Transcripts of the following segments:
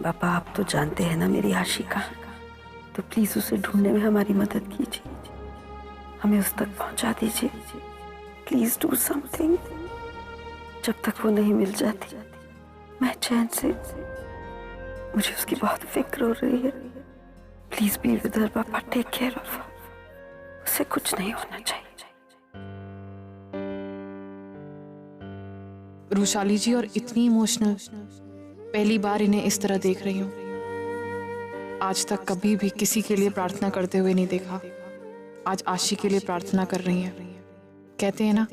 पापा आप तो जानते हैं ना मेरी आशिका, तो प्लीज उसे ढूंढने में हमारी मदद कीजिए, हमें उस तक पहुंचा दीजिए। Please do something. जब तक वो नहीं मिल जाती मैं चैन से, मुझे उसकी बहुत फिक्र हो रही है। प्लीज बी विद हर पापा, टेक केयर ऑफ हर, उसे कुछ नहीं होना चाहिए। रुशाली जी और इतनी इमोशनल, पहली बार इन्हें इस तरह देख रही हूँ। आज तक कभी भी किसी के लिए प्रार्थना करते हुए नहीं देखा। आज आशी के लिए प्रार्थना कर रही हैं। कहते हैं ना,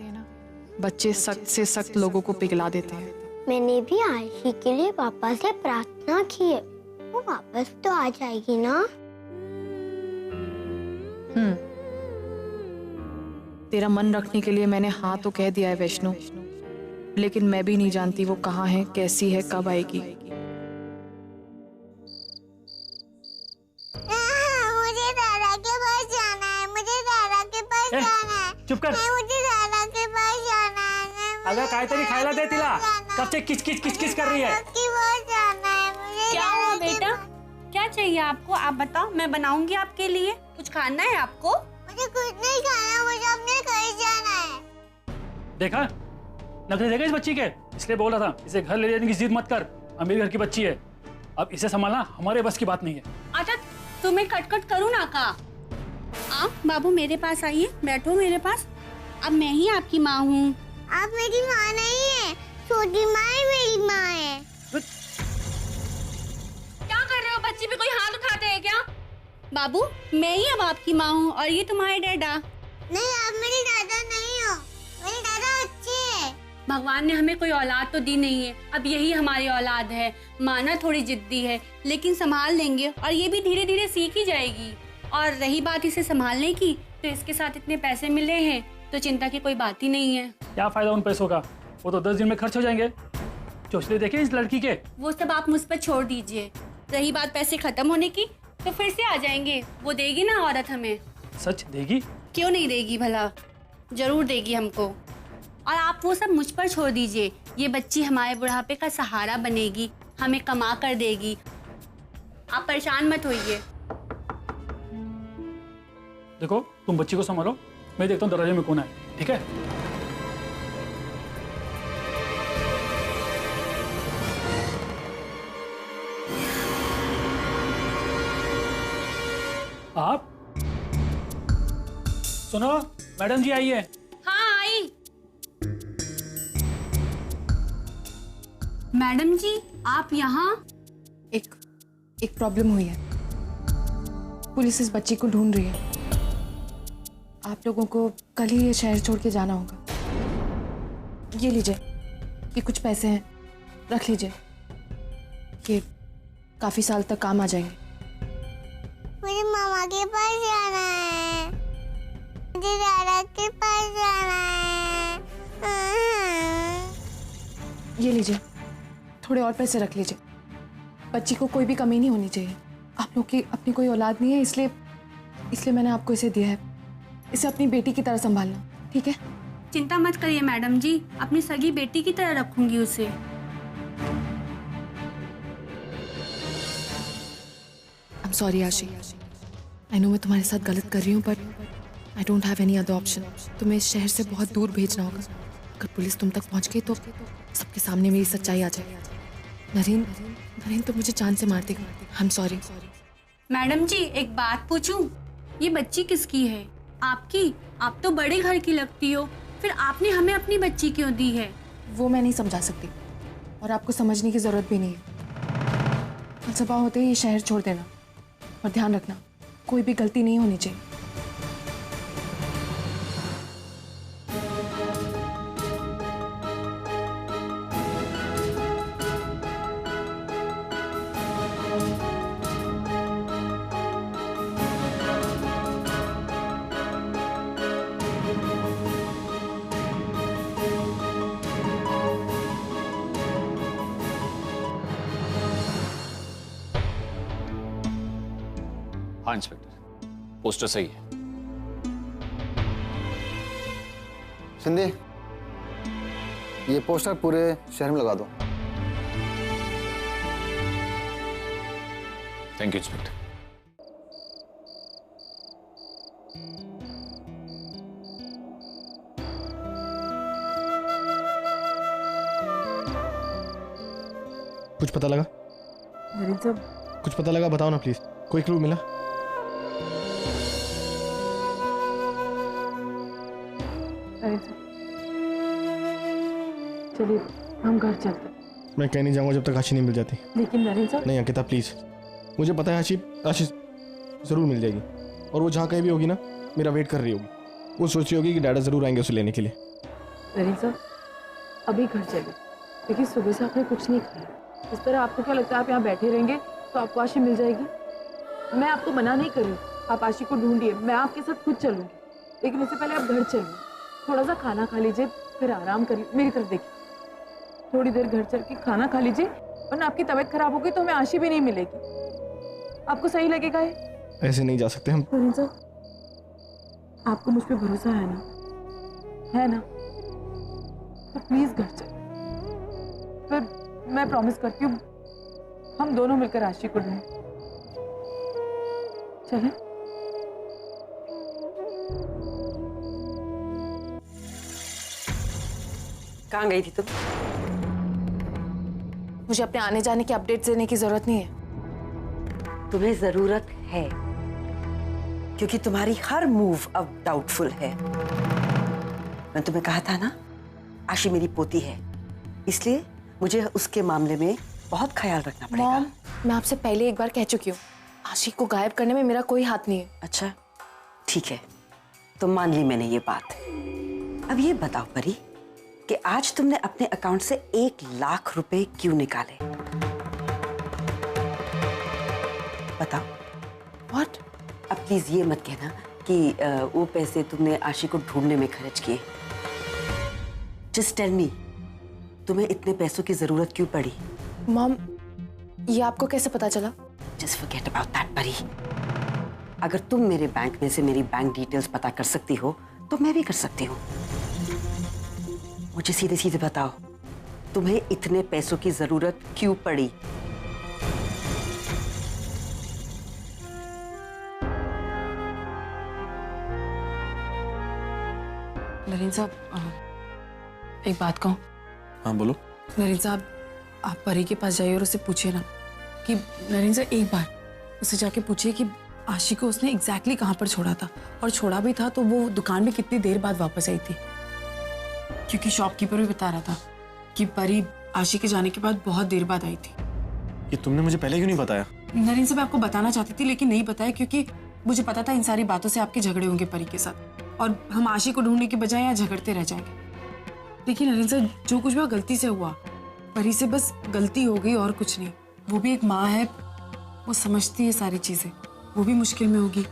बच्चे सख्त से सख्त लोगों को पिघला देते हैं। मैंने भी आशी के लिए पापा से प्रार्थना की है, वो वापस तो आ जाएगी ना। तेरा मन रखने के लिए मैंने हाँ तो कह दिया है वैष्णु, लेकिन मैं भी नहीं जानती वो कहाँ है, कैसी है, कब आएगी। मुझे दादा के पास जाना है, मुझे दादा के पास जाना है। चुप कर। मुझे दादा के पास जाना है। अगर काहीतरी खायला दे तिला, कब से किच किच किच किच कर रही है। क्या हुआ बेटा, क्या चाहिए आपको? आप बताओ, मैं बनाऊंगी आपके लिए। कुछ खाना है आपको? मुझे कुछ नहीं खाना, मुझे अपने घर जाना है। देखा, नखरे देखे इस बच्ची के, इसलिए बोल रहा था इसे घर ले जाने की जिद मत कर। अमीर घर की बच्ची है, अब इसे संभालना हमारे बस की बात नहीं है। अच्छा तुम्हें खटखट करूँ ना का? आप बाबू मेरे पास आइए, बैठो मेरे पास। अब मैं ही आपकी माँ हूँ। आप मेरी माँ नहीं है, छोटी माँ है, मेरी माँ है। क्या कर रहे हो? बच्ची पे कोई हाथ उठाते हैं क्या? बाबू मैं ही अब आपकी माँ हूँ और ये तुम्हारे डैडा। नहीं, आप मेरे दादा नहीं हो, मेरे दादा अच्छे हैं। भगवान ने हमें कोई औलाद तो दी नहीं है, अब यही हमारी औलाद है। माना थोड़ी जिद्दी है, लेकिन संभाल लेंगे और ये भी धीरे धीरे सीख ही जाएगी। और रही बात इसे संभालने की, तो इसके साथ इतने पैसे मिले हैं तो चिंता की कोई बात ही नहीं है। क्या फायदा उन पैसों का, वो तो 10 दिन में खर्च हो जाएंगे। चौचले देखे इस लड़की के। वो सब आप मुझ पर छोड़ दीजिए। रही बात पैसे खत्म होने की, तो फिर से आ जाएंगे। वो देगी ना औरत हमें। सच देगी? क्यों नहीं देगी भला, जरूर देगी हमको। और आप वो सब मुझ पर छोड़ दीजिए। ये बच्ची हमारे बुढ़ापे का सहारा बनेगी, हमें कमा कर देगी। आप परेशान मत होइए। देखो तुम बच्ची को संभालो, मैं देखता हूँ दरवाजे में कौन है, ठीक है? आप सुनो, मैडम जी आई है। हाँ आई। मैडम जी आप यहाँ? एक प्रॉब्लम हुई है। पुलिस इस बच्ची को ढूंढ रही है। आप लोगों को कल ही ये शहर छोड़ के जाना होगा। ये लीजिए, ये कुछ पैसे हैं, रख लीजिए। ये काफी साल तक काम आ जाएंगे। मुझे मामा के पास जाना है, मुझे दादा के पास जाना है। ये लीजिए, थोड़े और पैसे रख लीजिए। बच्ची को कोई भी कमी नहीं होनी चाहिए। आप लोग की अपनी कोई औलाद नहीं है, इसलिए मैंने आपको इसे दिया है। इसे अपनी बेटी की तरह संभालना, ठीक है? चिंता मत करिए मैडम जी, अपनी सगी बेटी की तरह रखूंगी उसे। I'm sorry आशी, I know मैं तुम्हारे साथ गलत कर रही हूँ, but I don't have any other option। तुम्हें इस शहर से बहुत दूर भेजना होगा। अगर पुलिस तुम तक पहुँच गई तो सबके सामने मेरी सच्चाई आ जाएगी। नरेन तो मुझे जान से मार देगा। I'm sorry। मैडम जी एक बात पूछूं, ये बच्ची किसकी है? आपकी? आप तो बड़े घर की लगती हो, फिर आपने हमें अपनी बच्ची क्यों दी है? वो मैं नहीं समझा सकती, और आपको समझने की जरूरत भी नहीं है। कल सुबह होते ही ये शहर छोड़ देना, और ध्यान रखना कोई भी गलती नहीं होनी चाहिए। हाँ इंस्पेक्टर, पोस्टर सही है। सिंधी, ये पोस्टर पूरे शहर में लगा दो। Thank you inspector. कुछ पता लगा? नरेन साहब, कुछ पता लगा, बताओ ना प्लीज। कोई क्लू मिला? नरेन साहब, चलिए हम घर चलते हैं। मैं कहीं नहीं जाऊंगा जब तक आशी नहीं मिल जाती। लेकिन नरेन साहब, नहीं अंकिता प्लीज, मुझे पता है आशी जरूर मिल जाएगी, और वो जहाँ कहीं भी होगी ना, मेरा वेट कर रही होगी। वो सोच रही होगी कि डैडा जरूर आएंगे उसे लेने के लिए। नरेन साहब, अभी घर चलिए। देखिए सुबह से आपने कुछ नहीं खाया। इस तरह आपको क्या लगता है आप यहाँ बैठे रहेंगे तो आपको आशी मिल जाएगी? मैं आपको मना नहीं कर रही, आप आशी को ढूंढिए, मैं आपके साथ खुद चलूंगी। लेकिन इससे पहले आप घर चलिए, थोड़ा सा खाना खा लीजिए, फिर आराम करिए। मेरी तरफ देखिए, थोड़ी देर घर चल के खाना खा लीजिए, वरना आपकी तबीयत खराब होगी तो हमें आशी भी नहीं मिलेगी। आपको सही लगेगा ये? ऐसे नहीं जा सकते हम। नरेन साहब, आपको मुझ पर भरोसा है ना? है ना? तो प्लीज घर चलिए। फिर मैं प्रॉमिस करती हूँ हम दोनों मिलकर आशी को ढूंढें। चलें? कहाँ गई थी तुम? मुझे अपने आने जाने की अपडेट देने की जरूरत नहीं है। तुम्हें जरूरत है, क्योंकि तुम्हारी हर मूव अब डाउटफुल है। मैं तुम्हें कहा था ना, आशी मेरी पोती है, इसलिए मुझे उसके मामले में बहुत ख्याल रखना पड़ेगा। मॉम, मैं आपसे पहले एक बार कह चुकी हूँ, आशी को गायब करने में मेरा कोई हाथ नहीं है। अच्छा ठीक है, तो मान ली मैंने ये बात। अब ये बताओ परी कि आज तुमने अपने अकाउंट से 1 लाख रुपए क्यों निकाले? बताओ। व्हाट? अब प्लीज ये मत कहना कि वो पैसे तुमने आशी को ढूंढने में खर्च किए। जस्ट टेल मी, तुम्हें इतने पैसों की जरूरत क्यों पड़ी? मॉम, ये आपको कैसे पता चला? जस्ट फॉरगेट अबाउट दैट परी। अगर तुम मेरे बैंक में से मेरी बैंक डिटेल्स पता कर सकती हो तो मैं भी कर सकती हूँ। मुझे सीधे सीधे बताओ, तुम्हें इतने पैसों की जरूरत क्यों पड़ी? नरेन साहब, एक बात कहूँ? हाँ बोलो। नरेन साहब, आप परी के पास जाइए और उससे पूछिए ना कि नरेन साहब एक बार उससे जाके पूछिए कि आशी को उसने एग्जैक्टली कहाँ पर छोड़ा था, और छोड़ा भी था तो वो दुकान में कितनी देर बाद वापस आई थी। क्योंकि शॉपकीपर भी बता रहा था कि परी आशी के जाने के बाद बहुत देर बाद आई थी। ये तुमने मुझे पहले क्यों नहीं बताया? नरेन साहब, आपको बताना चाहती थी लेकिन नहीं बताया, क्योंकि मुझे पता था इन सारी बातों से आपके झगड़े होंगे परी के साथ, और हम आशी को ढूंढने के बजाय यहाँ झगड़ते रह जाएंगे। देखिए नरेन साहब, जो कुछ भी गलती से हुआ, परी से बस गलती हो गई और कुछ नहीं। वो भी एक माँ है, वो समझती है सारी चीजें, वो भी मुश्किल में होगी।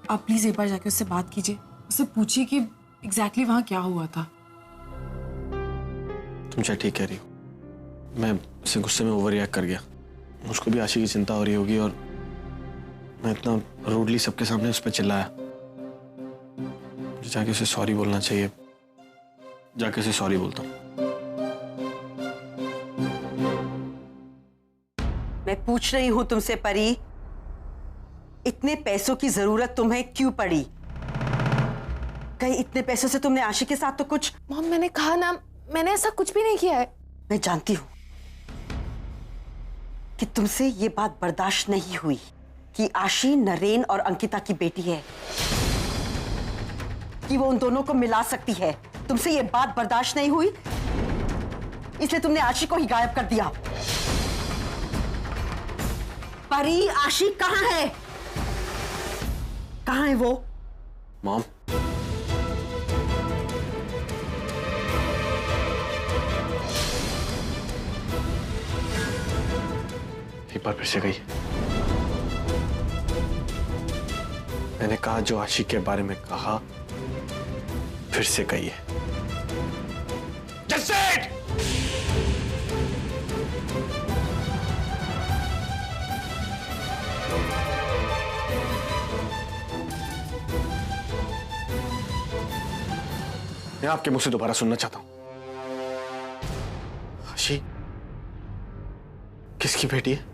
आप प्लीज एक बार जाके उससे बात कीजिए, उससे पूछिए कि एग्जैक्टली वहाँ क्या हुआ था। तुम शायद ठीक कह रही हो, मैं उसे गुस्से में ओवर रिएक्ट कर गया। मुझको भी आशी की चिंता हो रही होगी और मैं इतना रूडली सबके सामने उस पर चिल्लाया। मुझे जाके उसे सॉरी बोलना चाहिए, जाके उसे सॉरी बोलता हूँ। मैं पूछ रही हूँ तुमसे परी, इतने पैसों की जरूरत तुम्हें क्यों पड़ी? कहीं इतने पैसों से तुमने आशी के साथ तो कुछ? मॉम, मैंने कहा ना, मैंने ऐसा कुछ भी नहीं किया है। मैं जानती हूं कि तुमसे ये बात बर्दाश्त नहीं हुई कि आशी नरेन और अंकिता की बेटी है, कि वो उन दोनों को मिला सकती है। तुमसे ये बात बर्दाश्त नहीं हुई, इसलिए तुमने आशी को ही गायब कर दिया। परी, आशी कहाँ है? कहाँ है वो? मॉम, एक बार फिर से गई। मैंने कहा जो आशी के बारे में कहा, फिर से कही है। That's it! मैं आपके मुंह से दोबारा सुनना चाहता हूं। आशी किसकी बेटी है?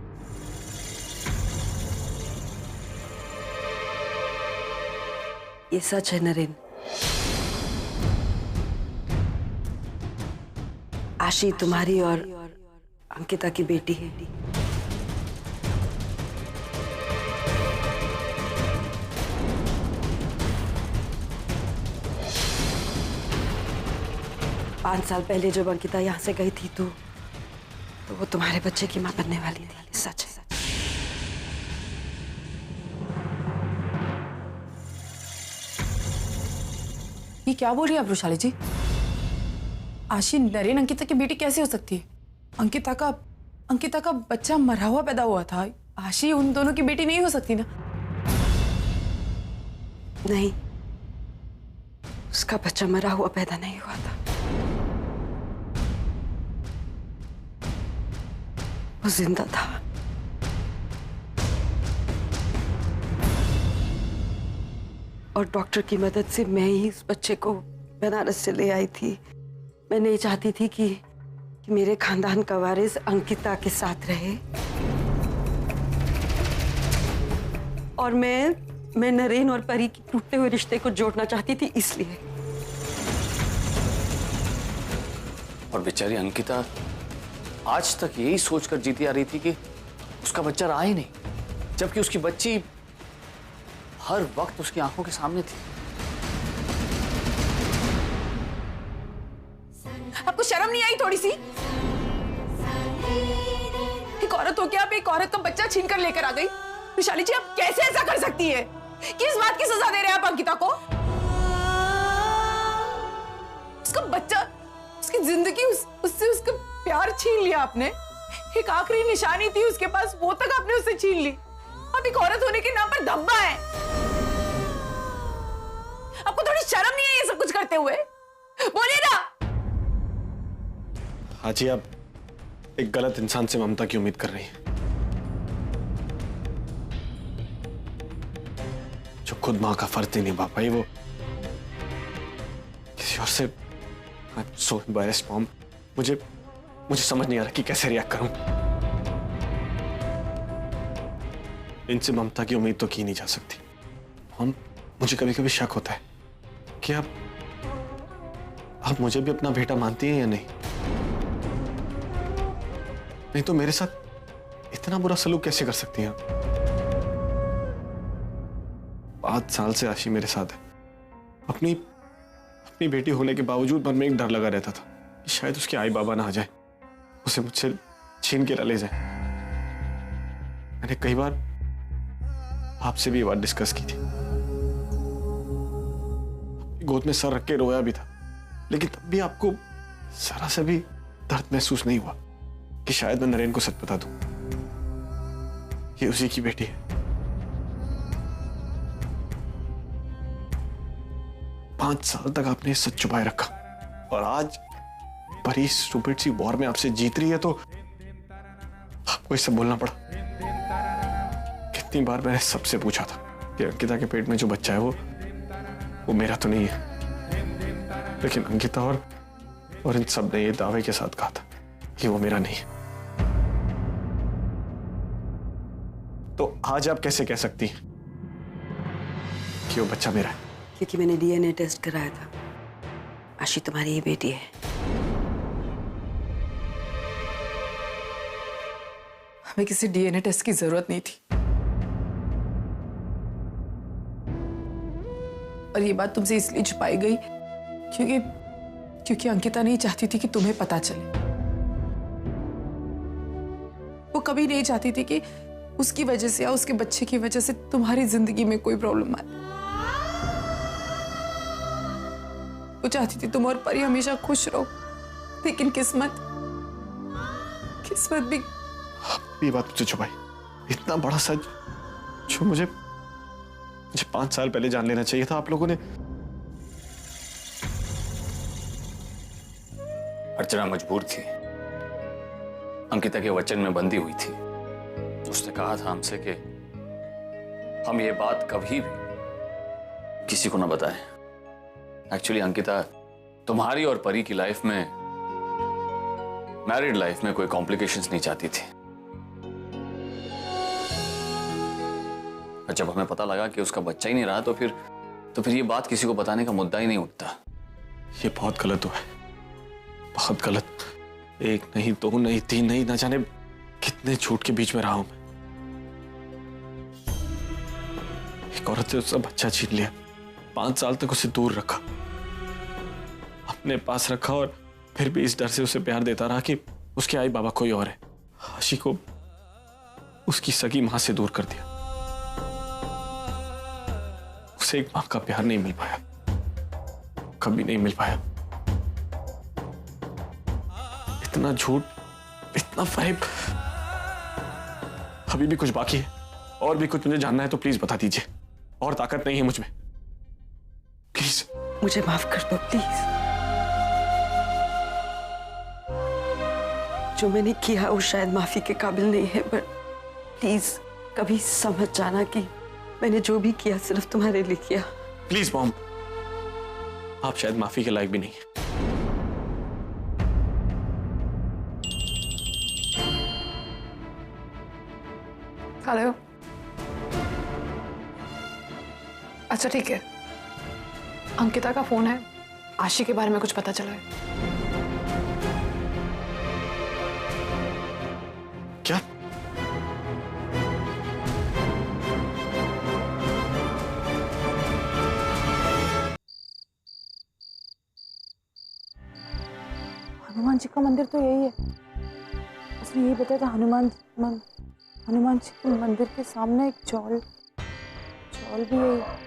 ये सच है नरेन। आशी तुम्हारी और अंकिता की बेटी है। पांच साल पहले जब अंकिता यहाँ से गई थी तो वो तुम्हारे बच्चे की मां बनने वाली थी। सच है। ये क्या बोल रही है आप वृषाली जी? आशी नरेन अंकिता की बेटी कैसे हो सकती है? अंकिता का बच्चा मरा हुआ पैदा हुआ था। आशी उन दोनों की बेटी नहीं हो सकती ना? नहीं, उसका बच्चा मरा हुआ पैदा नहीं हुआ था। वो जिंदा था। और डॉक्टर की मदद से मैं ही इस बच्चे को बनारस से ले आई थी। मैं नहीं चाहती थी कि मेरे खानदान का वारिस अंकिता के साथ रहे। और मैं नरेन और परी के टूटते हुए रिश्ते को जोड़ना चाहती थी, इसलिए। और बेचारी अंकिता आज तक यही सोचकर जीती आ रही थी कि उसका बच्चा रहा ही नहीं, जबकि उसकी बच्ची हर वक्त उसकी आंखों के सामने थी। आपको शर्म नहीं आई थोड़ी सी? एक औरत हो के आप एक औरत का बच्चा छीन कर लेकर आ गई। विशाली जी, आप कैसे ऐसा कर सकती है? किस बात की सजा दे रहे हैं आप अंकिता को? उसका बच्चा, उसकी जिंदगी, उससे उसका प्यार छीन लिया आपने। एक आखिरी निशानी थी उसके पास, वो तक आपने उससे छीन ली। आप एक औरत होने के नाम पर धब्बा है। आपको थोड़ी शर्म नहीं है ये सब कुछ करते हुए? बोलिए ना। हाजी, आप एक गलत इंसान से ममता की उम्मीद कर रही हैं, जो खुद मां का फर्ज नहीं निभा पाई, वो किसी और से। I'm so embarrassed, mom. मुझे समझ नहीं आ रहा कि कैसे रिएक्ट करूं। इनसे ममता की उम्मीद तो की नहीं जा सकती। मॉम, मुझे कभी कभी शक होता है कि आप मुझे भी अपना बेटा मानती हैं या नहीं। नहीं तो मेरे साथ इतना बुरा सलूक कैसे कर सकती हैं? 5 साल से आशी मेरे साथ है। अपनी बेटी होने के बावजूद मन में एक डर लगा रहता था कि शायद उसके आई बाबा ना आ जाए, उसे मुझसे छीन के ले जाए। मैंने कई बार आपसे भी ये बात डिस्कस की थी। गोद में सर रख के रोया भी था, लेकिन तब भी आपको जरा सा भी दर्द महसूस नहीं हुआ कि शायद मैं नरेन को सच बता दूं, ये उसी की बेटी है। 5 साल तक आपने सच छुपाए रखा, और आज परी स्टूपिड सी वॉर में आपसे जीत रही है तो आपको ये सब बोलना पड़ा। कितनी बार मैंने सबसे पूछा था कि अंकिता के पेट में जो बच्चा है वो मेरा तो नहीं है, लेकिन अंकिता और इन सब ने ये दावे के साथ कहा था कि वो मेरा नहीं है। तो आज आप कैसे कह सकती हैं कि वो बच्चा मेरा है? क्योंकि मैंने डीएनए टेस्ट कराया था। आशी तुम्हारी ही बेटी है। हमें किसी डीएनए टेस्ट की जरूरत नहीं थी, और ये बात तुमसे इसलिए छुपाई गई क्योंकि अंकिता नहीं चाहती थी कि तुम्हें पता चले। वो कभी नहीं चाहती थी कि उसकी वजह से या उसके बच्चे की वजह से तुम्हारी जिंदगी में कोई प्रॉब्लम आए। वो चाहती थी तुम और परी हमेशा खुश रहो, लेकिन किस्मत भी। ये बात मुझे छुपाई, इतना बड़ा सच जो मुझे 5 साल पहले जान लेना चाहिए था आप लोगों ने। अर्चना मजबूर थी, अंकिता के वचन में बंधी हुई थी। उसने कहा था हमसे कि हम ये बात कभी भी किसी को ना बताएं। एक्चुअली अंकिता तुम्हारी और परी की लाइफ में, मैरिड लाइफ में कोई कॉम्प्लिकेशंस नहीं चाहती थी। और जब हमें पता लगा कि उसका बच्चा ही नहीं रहा तो तो फिर ये बात किसी को बताने का मुद्दा ही नहीं उठता। ये बहुत गलत हुआ है, बहुत गलत। एक नहीं, दो नहीं, तीन नहीं, ना जाने कितने झूठ के बीच में रहा हूं मैं। एक औरत से उसका बच्चा छीन लिया, 5 साल तक उसे दूर रखा, अपने पास रखा, और फिर भी इस डर से उसे प्यार देता रहा कि उसके आई बाबा कोई और है। आशी को उसकी सगी मां से दूर कर दिया। उसे एक मां का प्यार नहीं मिल पाया, कभी नहीं मिल पाया। इतना झूठ, इतना फरेब। अभी भी कुछ बाकी है, और भी कुछ मुझे जानना है तो प्लीज बता दीजिए। और ताकत नहीं है मुझ में, प्लीज। मुझे माफ कर दो प्लीज। जो मैंने किया वो शायद माफी के काबिल नहीं है, बट प्लीज कभी समझ जाना कि मैंने जो भी किया सिर्फ तुम्हारे लिए किया। प्लीज मॉम, आप शायद माफी के लायक भी नहीं है। हेलो। अच्छा ठीक है, अंकिता का फोन है, आशी के बारे में कुछ पता चला है? क्या? हनुमान जी का मंदिर तो यही है। उसने ये बताया था हनुमान जी के मंदिर के सामने एक चौल भी यही है।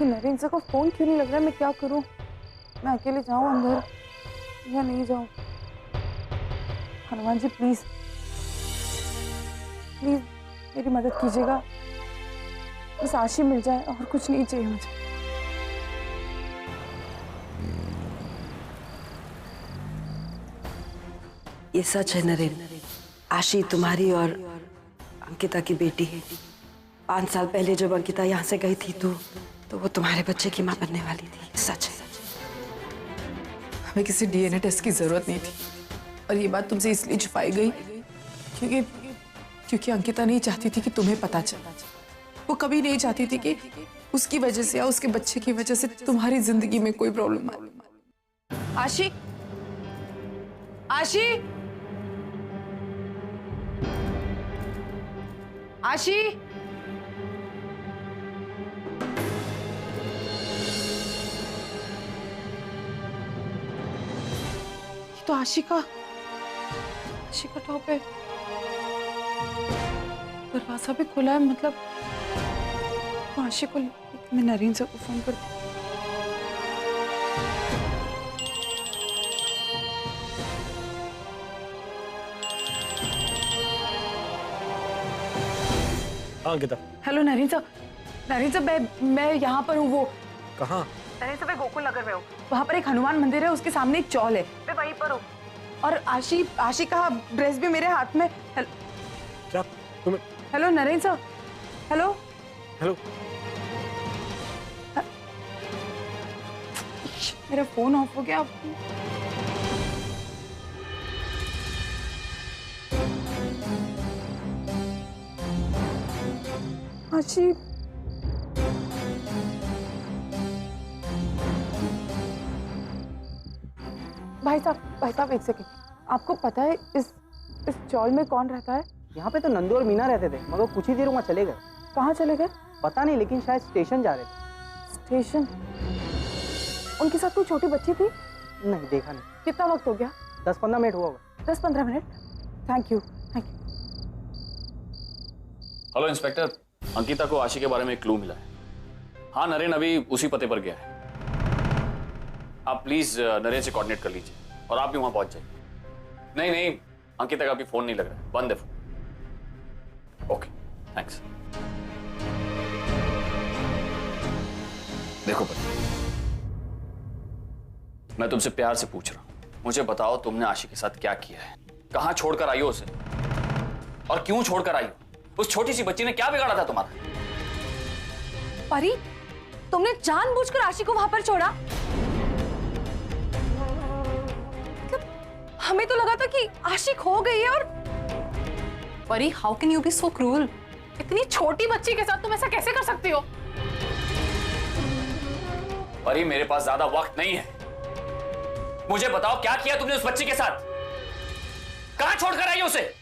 नरेंद्र सर को फोन क्यों नहीं लग रहा है? मैं क्या करूं? मैं अकेले जाऊं अंदर या नहीं जाऊं? हनुमान जी प्लीज प्लीज मेरी मदद कीजिएगा, बस आशी मिल जाए और कुछ नहीं चाहिए मुझे। ये सच है नरेंद्र, आशी तुम्हारी और अंकिता की बेटी है। 5 साल पहले जब अंकिता यहाँ से गई थी तो वो तुम्हारे बच्चे की माँ बनने वाली थी। सच है। हमें किसी डीएनए टेस्ट की जरूरत नहीं थी, और ये बात तुमसे इसलिए छुपाई गई क्योंकि अंकिता नहीं चाहती थी कि तुम्हें पता चला। वो कभी नहीं चाहती थी कि उसकी वजह से या उसके बच्चे की वजह से तुम्हारी जिंदगी में कोई प्रॉब्लम आए। आशी, आशी, आशी, ये तो आशी का टॉप है। दरवाजा भी खुला है, मतलब आशी को। मैं नरेंद्र सर को फोन करती हूँ। अंकिता। हेलो नरेंद्र सर, मैं यहाँ पर हूँ। वो कहाँ? नरेंद्र सर, मैं गोकुल नगर में हूँ। वहाँ पर एक हनुमान मंदिर है, उसके सामने एक चौल है, मैं वहीं पर हूँ। और आशी का ड्रेस भी मेरे हाथ में। क्या तुम्हें? Hello Narendra sir, hello hello. मेरा फोन ऑफ हो गया। आशी, भाई साहब एक सेकेंड। आपको पता है इस चौल में कौन रहता है? यहाँ पे तो नंदू और मीना रहते थे, मगर कुछ ही देर में चले गए। कहाँ चले गए? पता नहीं, लेकिन शायद स्टेशन जा रहे थे। स्टेशन? उनके साथ कोई छोटी बच्ची थी? नहीं, देखा नहीं। कितना वक्त हो गया? 10-15 मिनट हुआ होगा। 10-15 minute? Thank you. Hello inspector, Ankita को आशी के बारे में एक क्लू मिला है। हाँ, नरेन अभी उसी पते पर गया है। आप प्लीज नरेन से कोऑर्डिनेट कर लीजिए और आप भी वहां पहुंच जाइए। नहीं, अंकिता का अभी फोन नहीं लग रहा है, बंद है फोन। Okay, thanks. देखो पति, मैं तुमसे प्यार से पूछ रहा हूं, मुझे बताओ तुमने आशी के साथ क्या किया है? कहां छोड़कर आई हो उसे, और क्यों छोड़कर आई हो? उस छोटी सी बच्ची ने क्या बिगाड़ा था तुम्हारा? परी, तुमने जानबूझकर आशी को वहां पर छोड़ा? हमें तो लगा था कि आशी खो गई है और Pari, how can you be so cruel? इतनी छोटी बच्ची के साथ तुम ऐसा कैसे कर सकती हो? परी, मेरे पास ज्यादा वक्त नहीं है। मुझे बताओ क्या किया तुमने उस बच्ची के साथ? कहां छोड़कर आई उसे?